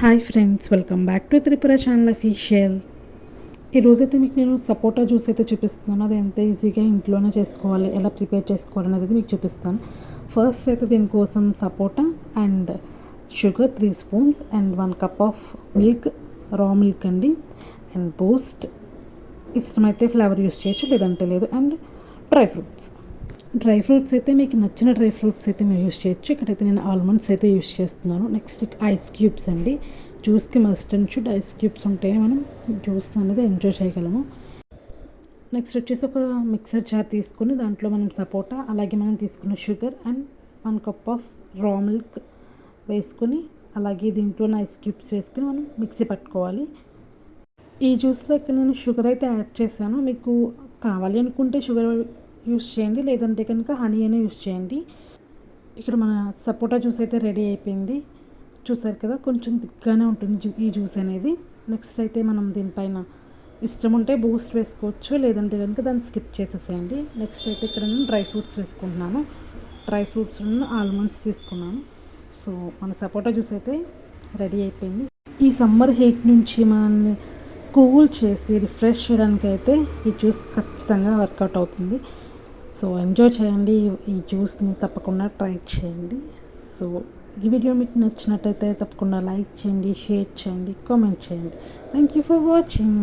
Hi friends, welcome back to Tripura channel official. ఈరోజైతే మీకు నేను సపోటా జ్యూస్ అయితే చూపిస్తున్నాను. అది ఎంత ఈజీగా ఇంట్లోనే చేసుకోవాలి, ఎలా ప్రిపేర్ చేసుకోవాలి అనేది మీకు చూపిస్తాను. ఫస్ట్ అయితే దీనికోసం సపోటా and sugar 3 spoons and 1 cup of milk, raw milk అండి, అండ్ బూస్ట్, ఇష్టమైతే ఫ్లేవర్ యూస్ చేయొచ్చు, లేదంటే లేదు, అండ్ డ్రై ఫ్రూట్స్ అయితే మీకు నచ్చిన డ్రై ఫ్రూట్స్ అయితే మీరు యూస్ చేయొచ్చు. ఇక్కడైతే నేను ఆల్మండ్స్ అయితే యూస్ చేస్తున్నాను. నెక్స్ట్ ఐస్ క్యూబ్స్ అండి. జ్యూస్కి must and should ice cubes ఉంటే మనం జ్యూస్ అనేది ఎంజాయ్ చేయగలము. నెక్స్ట్ వచ్చేసి ఒక మిక్సర్ జార్ తీసుకొని దాంట్లో మనం సపోటా, అలాగే మనం తీసుకున్న షుగర్ అండ్ 1 కప్ ఆఫ్ రా మిల్క్ వేసుకొని, అలాగే దీంట్లో ఐస్ క్యూబ్స్ వేసుకొని మనం మిక్సీ పట్టుకోవాలి. ఈ జ్యూస్లో ఇక్కడ నేను షుగర్ అయితే యాడ్ చేశాను. మీకు కావాలి అనుకుంటే షుగర్ యూస్ చేయండి, లేదంటే కనుక హనీ అయినా యూస్ చేయండి. ఇక్కడ మన సపోటా జ్యూస్ అయితే రెడీ అయిపోయింది. చూసారు కదా, కొంచెం థిక్గానే ఉంటుంది ఈ జ్యూస్ అనేది. నెక్స్ట్ అయితే మనం దీనిపైన ఇష్టం ఉంటే బూస్ట్ వేసుకోవచ్చు, లేదంటే కనుక దాన్ని స్కిప్ చేసేసేయండి. నెక్స్ట్ అయితే ఇక్కడ నేను డ్రై ఫ్రూట్స్ వేసుకుంటున్నాను. డ్రై ఫ్రూట్స్ ఆల్మండ్స్ తీసుకున్నాను. సో మన సపోటా జ్యూస్ అయితే రెడీ అయిపోయింది. ఈ సమ్మర్ హీట్ నుంచి మనల్ని కూల్ చేసి రిఫ్రెష్ చేయడానికి అయితే ఈ జ్యూస్ ఖచ్చితంగా వర్కౌట్ అవుతుంది. సో ఎంజాయ్ చేయండి, ఈ జ్యూస్ని తప్పకుండా ట్రై చేయండి. సో ఈ వీడియో మీకు నచ్చినట్టయితే తప్పకుండా లైక్ చేయండి, షేర్ చేయండి, కామెంట్ చేయండి. Thank you for watching.